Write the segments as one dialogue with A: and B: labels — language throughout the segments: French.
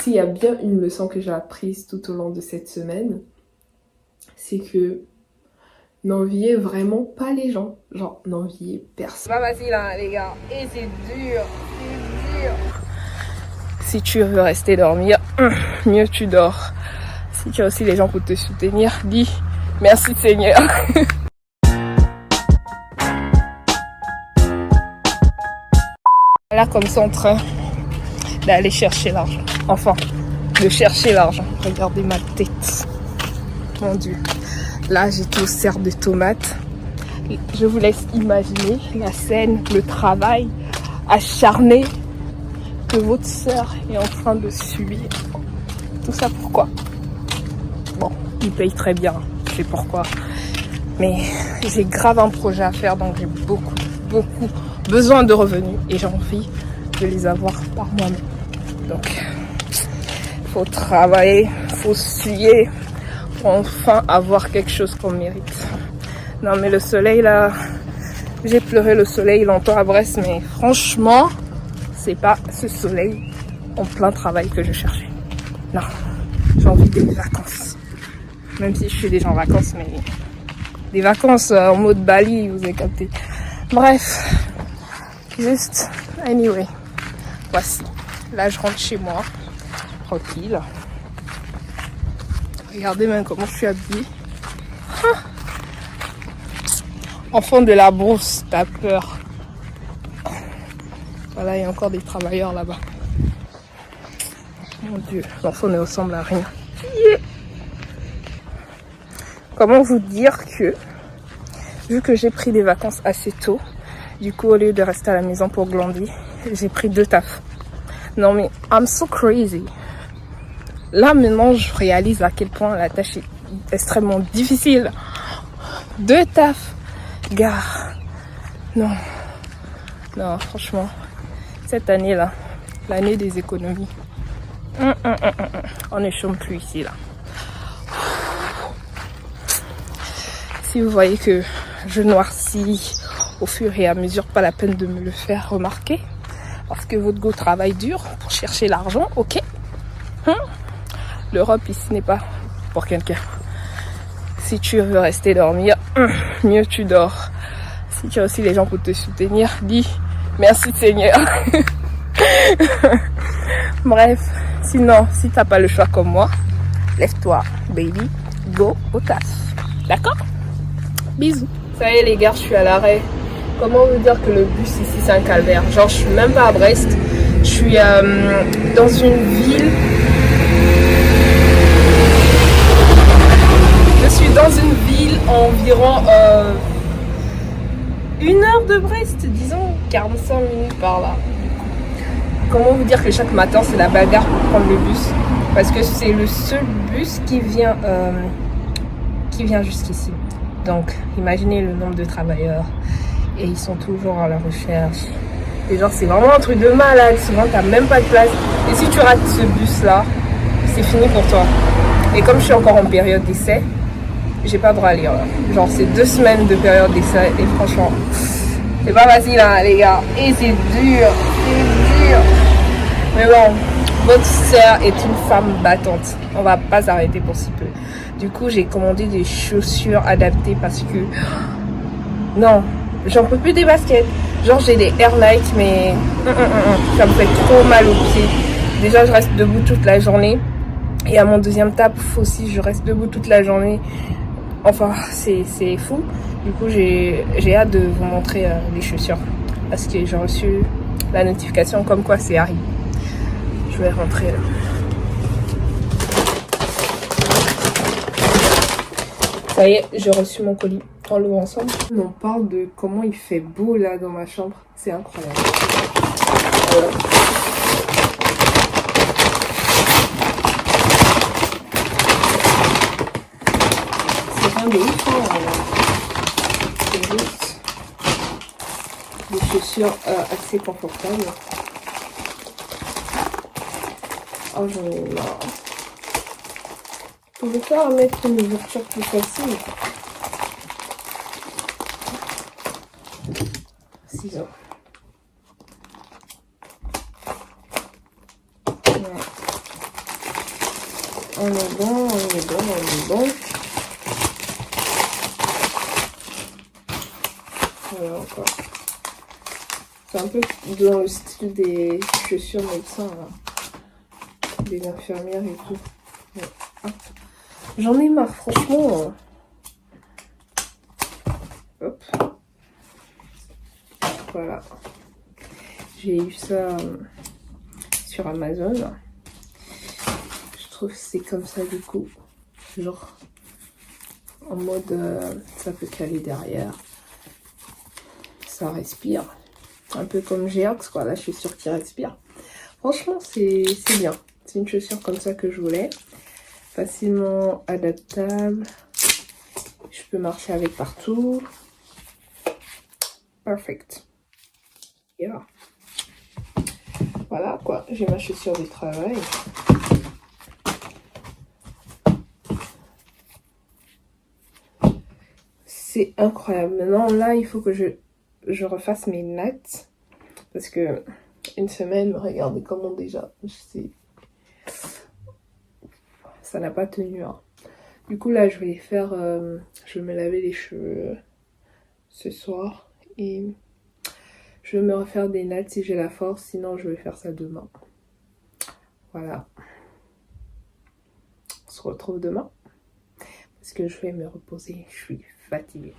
A: s'il y a bien une leçon que j'ai apprise tout au long de cette semaine, c'est que n'enviez vraiment pas les gens. Genre, n'enviez personne. C'est pas facile, hein, les gars. Et c'est dur. C'est dur. Si tu veux rester dormir, mieux tu dors. Si tu as aussi les gens pour te soutenir, dis merci Seigneur. Là, comme ça, en train d'aller chercher l'argent. Enfin, de chercher l'argent. Regardez ma tête. Mon Dieu. Là, j'étais au cerf de tomates. Je vous laisse imaginer la scène, le travail acharné que votre sœur est en train de subir. Tout ça pourquoi? Bon, il paye très bien, je sais pourquoi. Mais j'ai grave un projet à faire, donc j'ai beaucoup besoin de revenus. Et j'ai envie de les avoir par moi-même. Donc, faut travailler, faut suer pour enfin avoir quelque chose qu'on mérite. Non mais le soleil là, j'ai pleuré le soleil longtemps à Brest, mais franchement, c'est pas ce soleil en plein travail que je cherchais. Non, j'ai envie des vacances. Même si je suis déjà en vacances, mais des vacances en mode Bali, vous avez capté. Bref, juste, anyway, voici. Là, je rentre chez moi, tranquille. Regardez même comment je suis habillée. Enfant de la brousse, t'as peur. Voilà, il y a encore des travailleurs là-bas. Mon Dieu, l'enfant ne ressemble à rien. Yeah. Comment vous dire que, vu que j'ai pris des vacances assez tôt, du coup, au lieu de rester à la maison pour glander, j'ai pris 2 tafs. Non mais, I'm so crazy. Là, maintenant, je réalise à quel point la tâche est extrêmement difficile. 2 tafs. Gare. Non. Non, franchement. Cette année-là, l'année des économies. On ne chôme plus ici, là. Si vous voyez que je noircis au fur et à mesure, pas la peine de me le faire remarquer. Parce que votre go travaille dur pour chercher l'argent, ok. L'Europe ici n'est pas pour quelqu'un. Si tu veux rester dormir, mieux tu dors. Si tu as aussi les gens pour te soutenir, dis merci Seigneur. Bref, sinon, si t'as pas le choix comme moi, lève-toi, baby, go au taf. D'accord? Bisous. Ça y est les gars, je suis à l'arrêt. Comment vous dire que le bus ici c'est un calvaire? Genre je suis même pas à Brest, je suis dans une ville. Je suis dans une ville environ 1 heure de Brest, disons 45 minutes par là. Comment vous dire que chaque matin c'est la bagarre pour prendre le bus? Parce que c'est le seul bus qui vient jusqu'ici. Donc imaginez le nombre de travailleurs. Et ils sont toujours à la recherche. Et genre c'est vraiment un truc de malade. Souvent t'as même pas de place. Et si tu rates ce bus là, c'est fini pour toi. Et comme je suis encore en période d'essai, j'ai pas droit à lire là. Genre c'est 2 semaines de période d'essai. Et franchement, c'est pas facile hein les gars. Et c'est dur. C'est dur. Mais bon, votre sœur est une femme battante. On va pas s'arrêter pour si peu. Du coup j'ai commandé des chaussures adaptées parce que... Non, j'en peux plus des baskets. Genre j'ai des Air Nike mais ça me fait trop mal aux pieds. Déjà je reste debout toute la journée. Et à mon deuxième taf aussi je reste debout toute la journée. Enfin c'est fou. Du coup j'ai hâte de vous montrer les chaussures. Parce que j'ai reçu la notification comme quoi c'est arrivé. Je vais rentrer là. Ça y est, j'ai reçu mon colis. On l'ouvre ensemble. On parle de comment il fait beau là dans ma chambre. C'est incroyable. Voilà. C'est rien de ouf. C'est juste des chaussures assez confortables. Oh, j'en ai marre. Je pouvais pas mettre une ouverture plus facile. Ciseaux. Ouais. On est bon, on est bon, on est bon. Voilà quoi. C'est un peu dans le style des chaussures médecins, là. Des infirmières et tout. Ouais. J'en ai marre, franchement. Hop. Voilà. J'ai eu ça sur Amazon. Je trouve que c'est comme ça du coup. Genre en mode ça peut caler derrière. Ça respire. Un peu comme Geox quoi. Là je suis sûre qu'il respire. Franchement c'est bien. C'est une chaussure comme ça que je voulais. Facilement adaptable. Je peux marcher avec partout. Perfect. Yeah. Voilà quoi, j'ai ma chaussure de travail. C'est incroyable. Maintenant là, il faut que je refasse mes nattes. Parce que une semaine, regardez comment déjà. Ça n'a pas tenu. Hein. Du coup là, je vais faire. Je vais me laver les cheveux ce soir. Et je vais me refaire des nattes si j'ai la force. Sinon, je vais faire ça demain. Voilà. On se retrouve demain. Parce que je vais me reposer. Je suis fatiguée.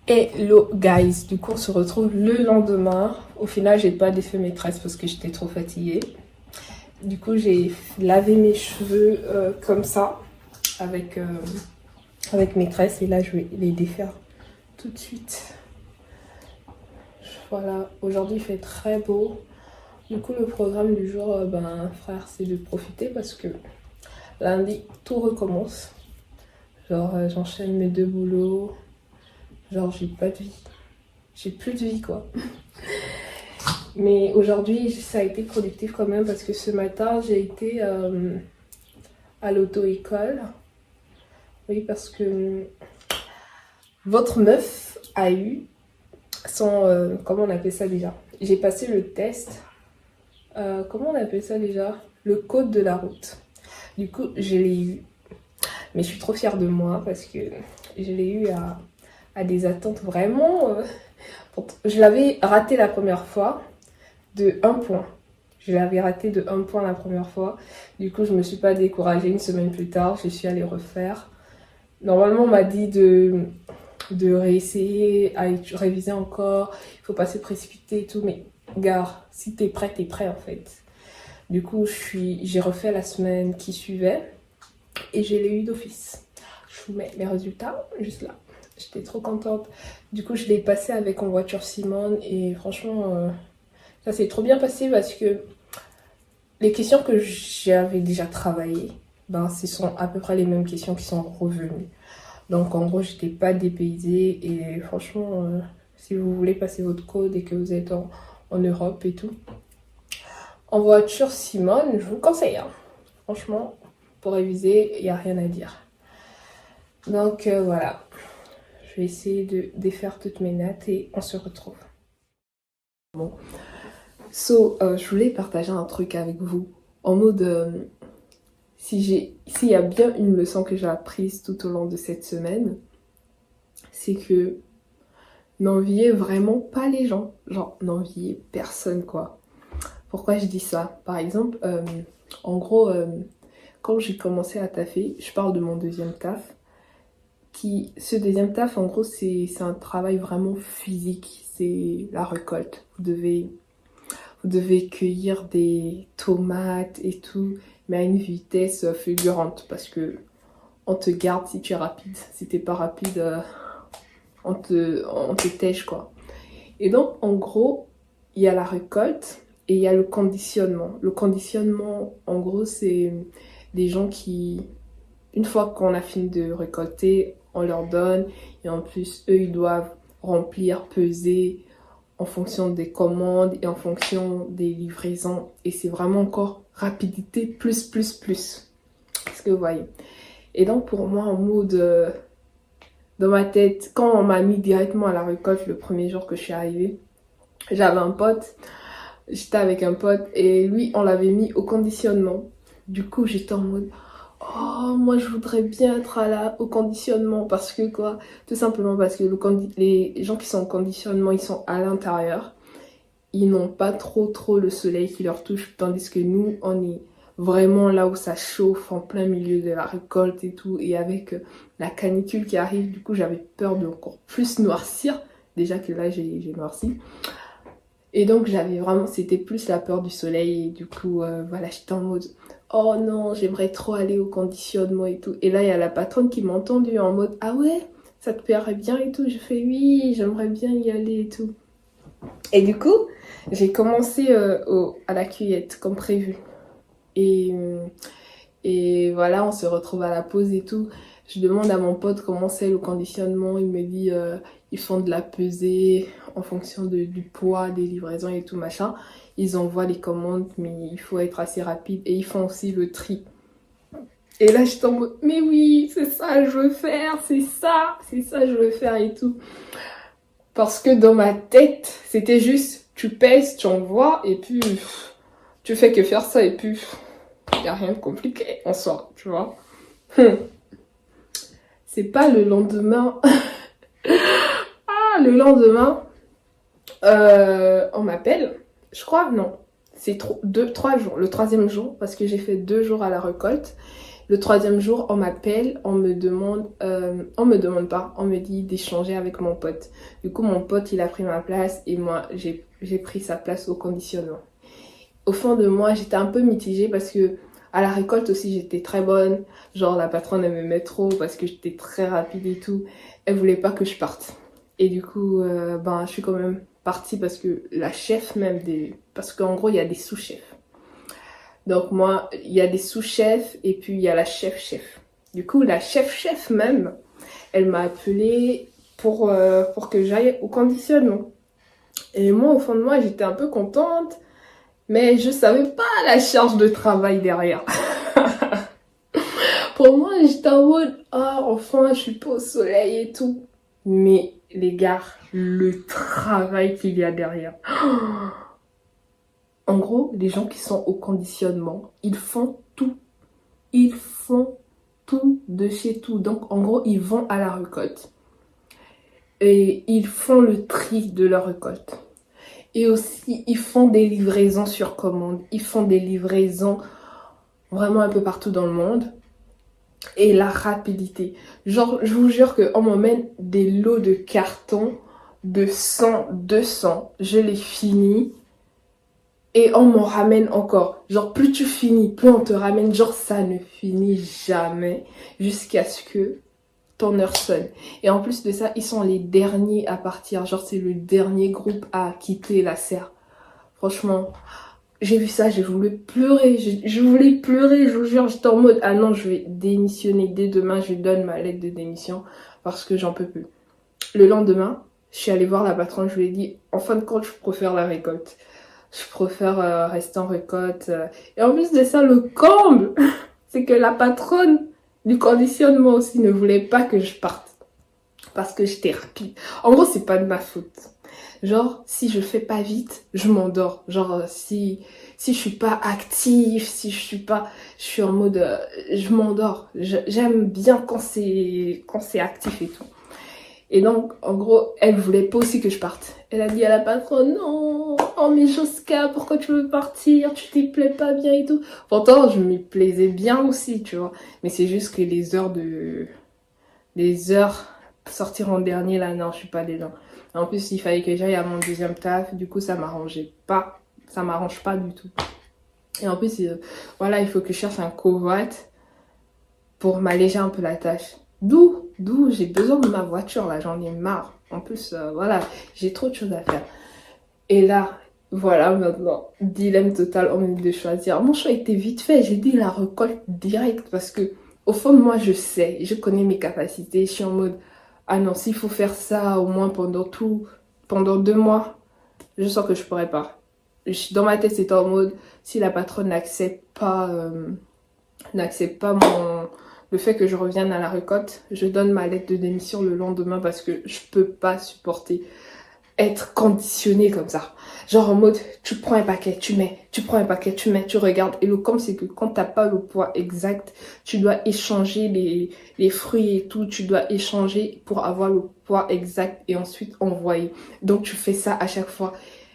A: Hello guys. Du coup, on se retrouve le lendemain. Au final, j'ai pas défait mes tresses parce que j'étais trop fatiguée. Du coup, j'ai lavé mes cheveux comme ça. Avec mes tresses. Et là, je vais les défaire tout de suite. Voilà. Aujourd'hui, il fait très beau. Du coup, le programme du jour, frère, c'est de profiter parce que lundi, tout recommence. Genre, j'enchaîne mes 2 boulots. Genre, j'ai pas de vie. J'ai plus de vie, quoi. Mais aujourd'hui, ça a été productif quand même parce que ce matin, j'ai été à l'auto-école. Oui, parce que votre meuf a eu son... comment on appelle ça déjà? J'ai passé le test. Comment on appelle ça déjà? Le code de la route. Du coup, je l'ai eu. Mais je suis trop fière de moi parce que je l'ai eu à des attentes vraiment... Je l'avais raté la première fois de 1 point. Je l'avais raté de 1 point la première fois. Du coup, je me suis pas découragée. Une semaine plus tard, je suis allée refaire. Normalement, on m'a dit de réessayer, à réviser encore. Il faut pas se précipiter et tout. Mais gare, si t'es prêt en fait. Du coup, j'ai refait la semaine qui suivait. Et je l'ai eu d'office. Je vous mets les résultats juste là. J'étais trop contente. Du coup, je l'ai passé avec En Voiture Simone. Et franchement, ça s'est trop bien passé parce que les questions que j'avais déjà travaillées, ce sont à peu près les mêmes questions qui sont revenues. Donc en gros, j'étais pas dépaysée. Et franchement, si vous voulez passer votre code et que vous êtes en Europe et tout, En Voiture Simone, je vous le conseille. Hein. Franchement, pour réviser, il n'y a rien à dire. Donc voilà. Je vais essayer de défaire toutes mes nattes et on se retrouve. Bon. Je voulais partager un truc avec vous. En mode, s'il y a bien une leçon que j'ai apprise tout au long de cette semaine, c'est que n'enviez vraiment pas les gens. Genre, n'enviez personne, quoi. Pourquoi je dis ça? Par exemple, en gros, quand j'ai commencé à taffer, je parle de mon deuxième taf. Ce deuxième taf, en gros, c'est un travail vraiment physique. C'est la récolte. Vous devez cueillir des tomates et tout, mais à une vitesse fulgurante parce que on te garde si tu es rapide. Si t'es pas rapide, on te tèche, quoi. Et donc, en gros, il y a la récolte et il y a le conditionnement. Le conditionnement, en gros, c'est des gens qui, une fois qu'on a fini de récolter, on leur donne. Et en plus, eux, ils doivent remplir, peser en fonction des commandes et en fonction des livraisons. Et c'est vraiment encore rapidité plus. Est-ce que vous voyez? Et donc, pour moi, en mode... dans ma tête, quand on m'a mis directement à la récolte le premier jour que je suis arrivée, j'avais un pote, j'étais avec un pote et lui, on l'avait mis au conditionnement. Du coup, j'étais en mode, Oh, moi je voudrais bien être au conditionnement parce que quoi? Tout simplement parce que les gens qui sont au conditionnement, ils sont à l'intérieur. Ils n'ont pas trop le soleil qui leur touche, tandis que nous, on est vraiment là où ça chauffe, en plein milieu de la récolte et tout. Et avec la canicule qui arrive, du coup, j'avais peur de encore plus noircir. Déjà que là, j'ai noirci. Et donc, c'était plus la peur du soleil. Et du coup, voilà, j'étais en mode, oh non, j'aimerais trop aller au conditionnement et tout. Et là, il y a la patronne qui m'a entendu en mode, ah ouais, ça te plairait bien et tout. Je fais, oui, j'aimerais bien y aller et tout. Et du coup, j'ai commencé à la cueillette comme prévu. Et voilà, on se retrouve à la pause et tout. Je demande à mon pote comment c'est le conditionnement. Il me dit ils font de la pesée en fonction du poids des livraisons et tout machin. Ils envoient les commandes, mais il faut être assez rapide. Et ils font aussi le tri. Et là, je tombe, mais oui, c'est ça, je veux faire, c'est ça, je veux faire et tout. Parce que dans ma tête, c'était juste, tu pèses, tu envoies, et puis tu fais que faire ça, et puis il n'y a rien de compliqué en soi, tu vois. C'est pas le lendemain. Ah, le lendemain, on m'appelle, je crois, non. C'est 3 jours, le 3e jour, parce que j'ai fait 2 jours à la récolte. Le 3e jour, on m'appelle, on me demande pas, on me dit d'échanger avec mon pote. Du coup, mon pote, il a pris ma place et moi, j'ai pris sa place au conditionnement. Au fond de moi, j'étais un peu mitigée parce que à la récolte aussi, j'étais très bonne. Genre, la patronne, elle m'aimait trop parce que j'étais très rapide et tout. Elle voulait pas que je parte. Et du coup, je suis quand même partie parce que la chef même parce qu'en gros, il y a des sous-chefs. Donc moi, il y a des sous-chefs et puis il y a la chef-chef. Du coup, la chef-chef même, elle m'a appelée pour que j'aille au conditionnement. Et moi, au fond de moi, j'étais un peu contente, mais je savais pas la charge de travail derrière. Pour moi, j'étais en mode, ah, enfin, je suis pas au soleil et tout. Mais les gars, le travail qu'il y a derrière. En gros, les gens qui sont au conditionnement, ils font tout. Ils font tout de chez tout. Donc, en gros, ils vont à la récolte. Et ils font le tri de leur récolte. Et aussi, ils font des livraisons sur commande. Ils font des livraisons vraiment un peu partout dans le monde. Et la rapidité. Genre, je vous jure qu'on m'emmène des lots de cartons de 100, 200. Je les finis. Et on m'en ramène encore. Genre, plus tu finis, plus on te ramène. Genre, ça ne finit jamais jusqu'à ce que ton heure sonne. Et en plus de ça, ils sont les derniers à partir. Genre, c'est le dernier groupe à quitter la serre. Franchement, j'ai vu ça, j'ai voulu pleurer. Je voulais pleurer, je vous jure. J'étais en mode, ah non, je vais démissionner. Dès demain, je lui donne ma lettre de démission parce que j'en peux plus. Le lendemain, je suis allée voir la patronne. Je lui ai dit, en fin de compte, je préfère la récolte. Je préfère rester en récolte. Et en plus de ça, le comble, c'est que la patronne du conditionnement aussi ne voulait pas que je parte. Parce que j'étais rapide. En gros, c'est pas de ma faute. Genre, si je fais pas vite, je m'endors. Genre, si je suis pas active, je suis en mode, je m'endors. J'aime bien quand c'est actif et tout. Et donc, en gros, elle voulait pas aussi que je parte. Elle a dit à la patronne, non, oh mais Josca, pourquoi tu veux partir? Tu t'y plais pas bien et tout. Pourtant, je m'y plaisais bien aussi, tu vois. Mais c'est juste que les heures sortir en dernier, là, non, je suis pas dedans. En plus, il fallait que j'aille à mon 2e taf. Du coup, ça m'arrangeait pas. Ça m'arrange pas du tout. Et en plus, voilà, il faut que je cherche un covoit pour m'alléger un peu la tâche. D'où j'ai besoin de ma voiture, là, j'en ai marre. En plus, voilà, j'ai trop de choses à faire. Et là, voilà, maintenant, dilemme total, on me dit de choisir. Mon choix était vite fait, j'ai dit la récolte directe parce que, au fond de moi, je sais, je connais mes capacités. Je suis en mode, ah non, s'il faut faire ça au moins pendant 2 mois, je sens que je pourrais pas. Dans ma tête, c'était en mode, si la patronne n'accepte pas le fait que je revienne à la récolte, je donne ma lettre de démission le lendemain parce que je peux pas supporter être conditionné comme ça. Genre en mode, tu prends un paquet, tu mets, tu prends un paquet, tu mets, tu regardes. Et le com, c'est que quand t'as pas le poids exact, tu dois échanger les fruits et tout, tu dois échanger pour avoir le poids exact et ensuite envoyer. Donc tu fais ça à chaque fois.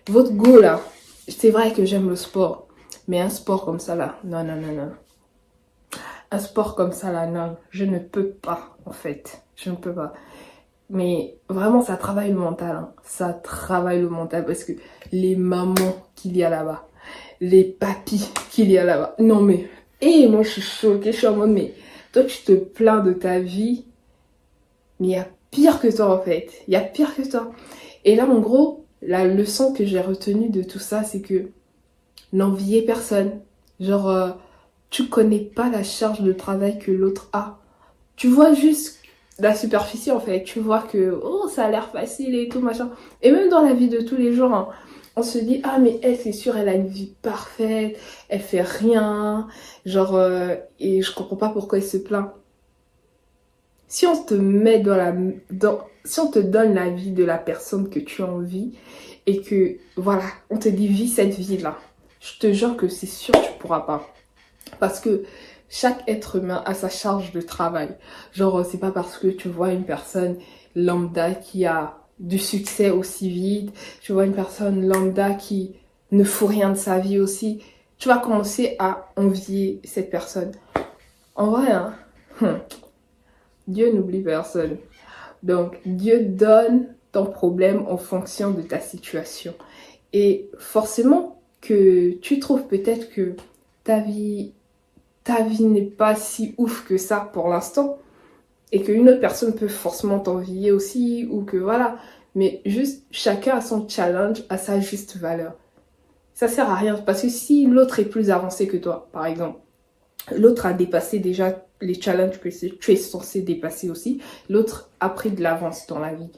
A: Votre go là, c'est vrai que j'aime le sport, mais un sport comme ça là, non, non, non, non. Un sport comme ça là, non, je ne peux pas en fait, je ne peux pas. Mais vraiment, ça travaille le mental. Hein. Ça travaille le mental parce que les mamans qu'il y a là-bas, les papis qu'il y a là-bas. Non mais, moi je suis choquée, je suis en mode, mais toi tu te plains de ta vie, mais il y a pire que toi en fait. Il y a pire que toi. Et là, en gros, la leçon que j'ai retenue de tout ça, c'est que n'enviez personne. Genre, tu connais pas la charge de travail que l'autre a. Tu vois juste la superficie en fait, tu vois que oh ça a l'air facile et tout machin. Et même dans la vie de tous les jours, hein, on se dit ah mais elle c'est sûr elle a une vie parfaite, elle fait rien, genre et je comprends pas pourquoi elle se plaint. Si on te met si on te donne la vie de la personne que tu as envie et que voilà, on te dit vis cette vie là, je te jure que c'est sûr tu pourras pas. Parce que chaque être humain a sa charge de travail. Genre, c'est pas parce que tu vois une personne lambda qui a du succès aussi vite, tu vois une personne lambda qui ne fout rien de sa vie aussi, tu vas commencer à envier cette personne. En vrai, hein, Dieu n'oublie personne. Donc, Dieu donne ton problème en fonction de ta situation. Et forcément que tu trouves peut-être que ta vie n'est pas si ouf que ça pour l'instant et qu'une autre personne peut forcément t'envier aussi ou que voilà, mais juste chacun a son challenge à sa juste valeur. Ça sert à rien parce que si l'autre est plus avancé que toi, par exemple, l'autre a dépassé déjà les challenges que tu es censé dépasser aussi, l'autre a pris de l'avance dans la vie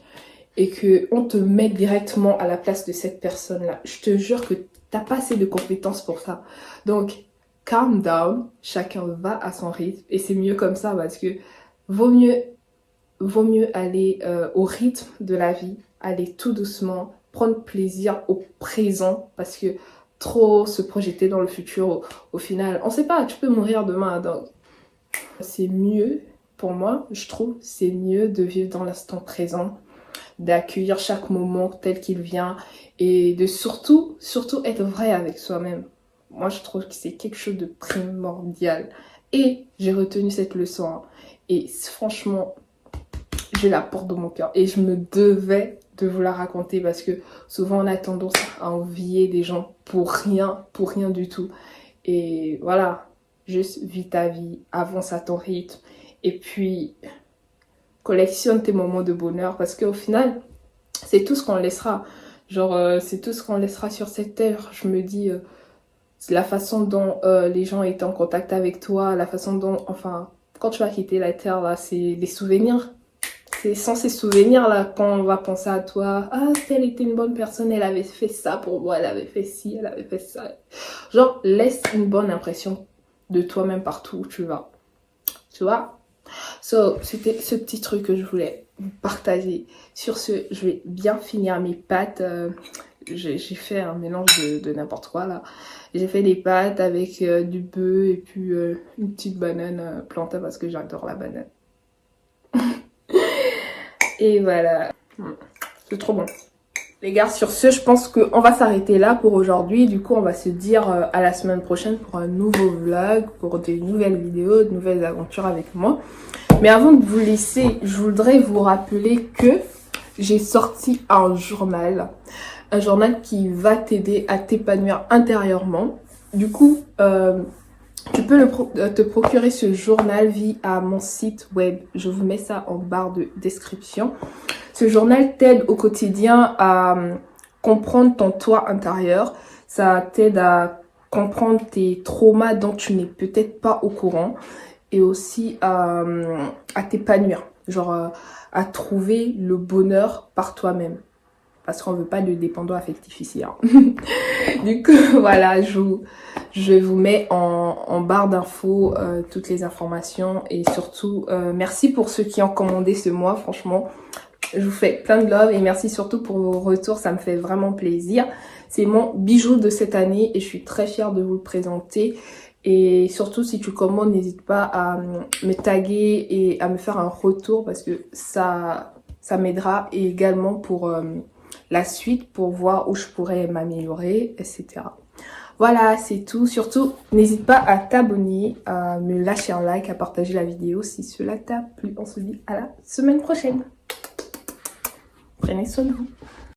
A: et que on te met directement à la place de cette personne-là, je te jure que t'as pas assez de compétences pour ça. Donc calm down, chacun va à son rythme et c'est mieux comme ça parce que vaut mieux aller au rythme de la vie, aller tout doucement, prendre plaisir au présent parce que trop se projeter dans le futur, au final, on sait pas, tu peux mourir demain. Donc c'est mieux, pour moi, je trouve, c'est mieux de vivre dans l'instant présent, d'accueillir chaque moment tel qu'il vient et de surtout être vrai avec soi-même. Moi, je trouve que c'est quelque chose de primordial. Et j'ai retenu cette leçon. Hein. Et franchement, je la porte dans mon cœur. Et je me devais de vous la raconter parce que souvent, on a tendance à envier des gens pour rien du tout. Et voilà, juste vis ta vie, avance à ton rythme. Et puis, collectionne tes moments de bonheur parce qu'au final, c'est tout ce qu'on laissera. Genre, c'est tout ce qu'on laissera sur cette terre. Je me dis... la façon dont les gens étaient en contact avec toi, la façon dont, enfin, quand tu vas quitter la terre, là, c'est les souvenirs. C'est sans ces souvenirs, là, quand on va penser à toi, ah, elle était une bonne personne, elle avait fait ça pour moi, elle avait fait ci, elle avait fait ça. Genre, laisse une bonne impression de toi-même partout où tu vas. Tu vois? C'était ce petit truc que je voulais vous partager. Sur ce, je vais bien finir mes pâtes. J'ai fait un mélange de n'importe quoi là. J'ai fait des pâtes avec du bœuf et puis une petite banane plantée parce que j'adore la banane. Et voilà. C'est trop bon. Les gars, sur ce, je pense qu'on va s'arrêter là pour aujourd'hui. Du coup, on va se dire à la semaine prochaine pour un nouveau vlog, pour des nouvelles vidéos, de nouvelles aventures avec moi. Mais avant de vous laisser, je voudrais vous rappeler que j'ai sorti un journal. Un journal qui va t'aider à t'épanouir intérieurement. Du coup, tu peux te procurer ce journal via mon site web. Je vous mets ça en barre de description. Ce journal t'aide au quotidien à comprendre ton toi intérieur. Ça t'aide à comprendre tes traumas dont tu n'es peut-être pas au courant. Et aussi à t'épanouir. Genre à trouver le bonheur par toi-même. Parce qu'on ne veut pas de dépendant affectif ici. Hein. Du coup, voilà, je vous mets en barre d'infos toutes les informations. Et surtout, merci pour ceux qui ont commandé ce mois. Franchement, Je vous fais plein de love et merci surtout pour vos retours, ça me fait vraiment plaisir. C'est mon bijou de cette année et je suis très fière de vous le présenter. Et surtout, si tu commandes, n'hésite pas à me taguer et à me faire un retour parce que ça m'aidera. Et également pour la suite, pour voir où je pourrais m'améliorer, etc. Voilà, c'est tout. Surtout, n'hésite pas à t'abonner, à me lâcher un like, à partager la vidéo si cela t'a plu. On se dit à la semaine prochaine. Prenez soin de vous.